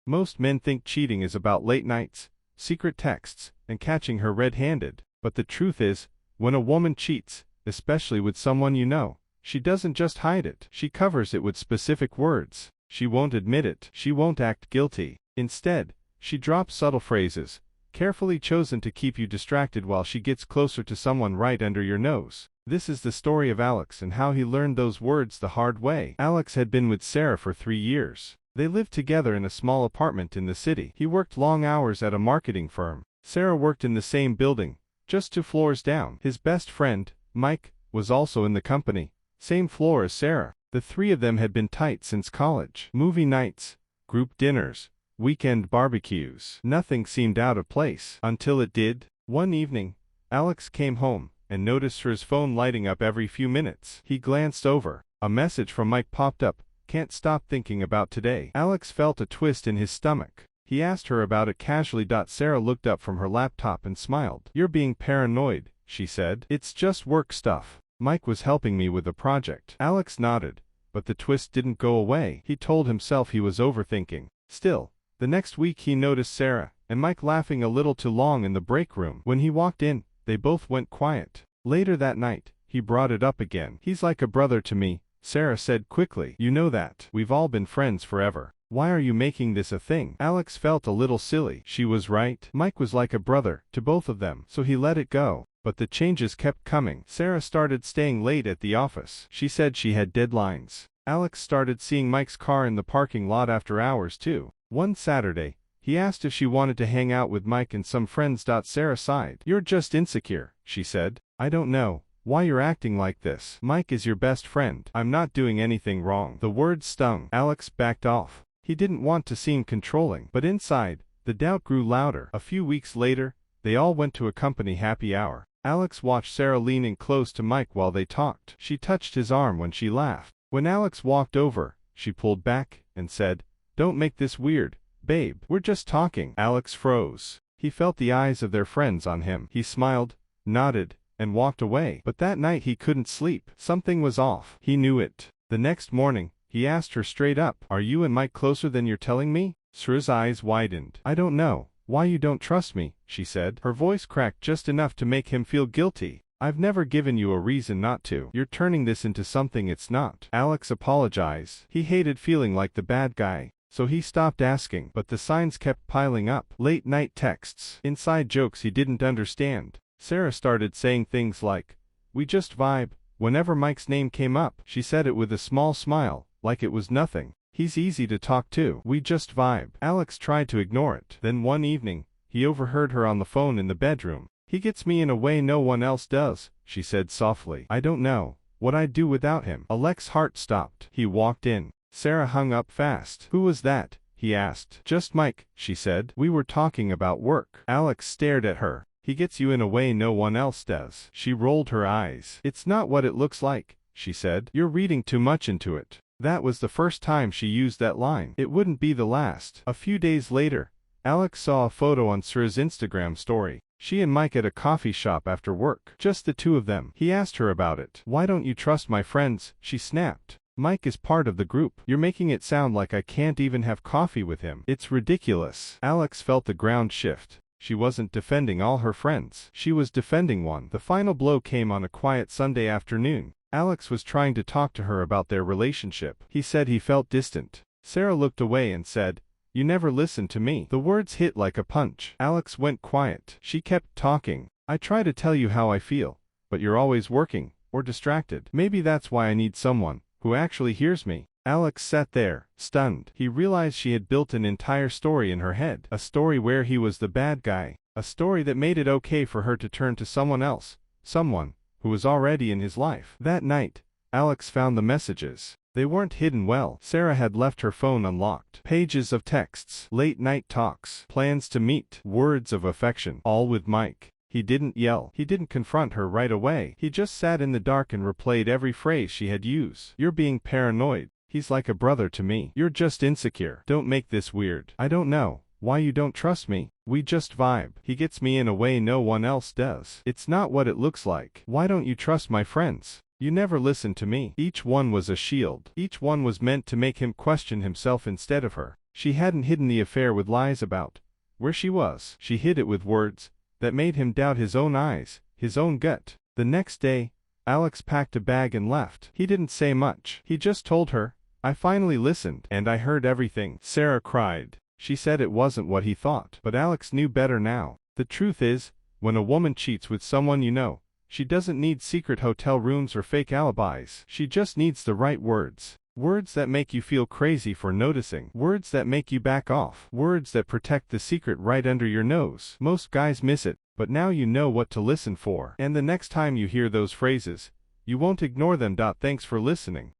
Most men think cheating is about late nights, secret texts, and catching her red-handed. But the truth is, when a woman cheats, especially with someone you know, she doesn't just hide it. She covers it with specific words. She won't admit it. She won't act guilty. Instead, she drops subtle phrases, carefully chosen to keep you distracted while she gets closer to someone right under your nose. This is the story of Alex and how he learned those words the hard way. Alex had been with Sarah for 3 years. They lived together in a small apartment in the city. He worked long hours at a marketing firm. Sarah worked in the same building, just 2 floors down. His best friend, Mike, was also in the company, same floor as Sarah. The 3 of them had been tight since college. Movie nights, group dinners, weekend barbecues. Nothing seemed out of place. Until it did. One evening, Alex came home and noticed her phone lighting up every few minutes. He glanced over. A message from Mike popped up. Can't stop thinking about today. Alex felt a twist in his stomach. He asked her about it casually. Sarah looked up from her laptop and smiled. You're being paranoid, she said. It's just work stuff. Mike was helping me with a project. Alex nodded, but the twist didn't go away. He told himself he was overthinking. Still, the next week he noticed Sarah and Mike laughing a little too long in the break room. When he walked in, they both went quiet. Later that night, he brought it up again. He's like a brother to me, Sarah said quickly. You know that. We've all been friends forever. Why are you making this a thing? Alex felt a little silly. She was right. Mike was like a brother to both of them, so he let it go. But the changes kept coming. Sarah started staying late at the office. She said she had deadlines. Alex started seeing Mike's car in the parking lot after hours too. One Saturday, he asked if she wanted to hang out with Mike and some friends. Sarah sighed. You're just insecure, she said. I don't know why you're acting like this. Mike is your best friend. I'm not doing anything wrong. The words stung. Alex backed off. He didn't want to seem controlling, but inside, the doubt grew louder. A few weeks later, they all went to a company happy hour. Alex watched Sarah lean in close to Mike while they talked. She touched his arm when she laughed. When Alex walked over, she pulled back and said, Don't make this weird, babe. We're just talking. Alex froze. He felt the eyes of their friends on him. He smiled, nodded, and walked away. But that night he couldn't sleep. Something was off. He knew it. The next morning, he asked her straight up, Are you and Mike closer than you're telling me? Sarah's eyes widened. I don't know why you don't trust me, she said. Her voice cracked just enough to make him feel guilty. I've never given you a reason not to. You're turning this into something it's not. Alex apologized. He hated feeling like the bad guy, so he stopped asking. But the signs kept piling up. Late night texts, inside jokes he didn't understand. Sarah started saying things like, We just vibe. Whenever Mike's name came up, she said it with a small smile, like it was nothing. He's easy to talk to. We just vibe. Alex tried to ignore it. Then one evening, he overheard her on the phone in the bedroom. He gets me in a way no one else does, she said softly. I don't know what I'd do without him. Alex's heart stopped. He walked in. Sarah hung up fast. Who was that? He asked. Just Mike, she said. We were talking about work. Alex stared at her. He gets you in a way no one else does. She rolled her eyes. It's not what it looks like, she said. You're reading too much into it. That was the first time she used that line. It wouldn't be the last. A few days later, Alex saw a photo on Sarah's Instagram story. She and Mike at a coffee shop after work. Just the 2 of them. He asked her about it. Why don't you trust my friends? She snapped. Mike is part of the group. You're making it sound like I can't even have coffee with him. It's ridiculous. Alex felt the ground shift. She wasn't defending all her friends. She was defending one. The final blow came on a quiet Sunday afternoon. Alex was trying to talk to her about their relationship. He said he felt distant. Sarah looked away and said, You never listened to me. The words hit like a punch. Alex went quiet. She kept talking. I try to tell you how I feel, but you're always working, or distracted. Maybe that's why I need someone who actually hears me. Alex sat there, stunned. He realized she had built an entire story in her head. A story where he was the bad guy. A story that made it okay for her to turn to someone else. Someone who was already in his life. That night, Alex found the messages. They weren't hidden well. Sarah had left her phone unlocked. Pages of texts, late night talks, plans to meet, words of affection, all with Mike. He didn't yell. He didn't confront her right away. He just sat in the dark and replayed every phrase she had used. You're being paranoid. He's like a brother to me. You're just insecure. Don't make this weird. I don't know why you don't trust me. We just vibe. He gets me in a way no one else does. It's not what it looks like. Why don't you trust my friends? You never listen to me. Each one was a shield. Each one was meant to make him question himself instead of her. She hadn't hidden the affair with lies about where she was. She hid it with words that made him doubt his own eyes, his own gut. The next day, Alex packed a bag and left. He didn't say much. He just told her, "I finally listened, and I heard everything." Sarah cried. She said it wasn't what he thought. But Alex knew better now. The truth is, when a woman cheats with someone you know, she doesn't need secret hotel rooms or fake alibis. She just needs the right words. Words that make you feel crazy for noticing. Words that make you back off. Words that protect the secret right under your nose. Most guys miss it, but now you know what to listen for. And the next time you hear those phrases, you won't ignore them. Thanks for listening.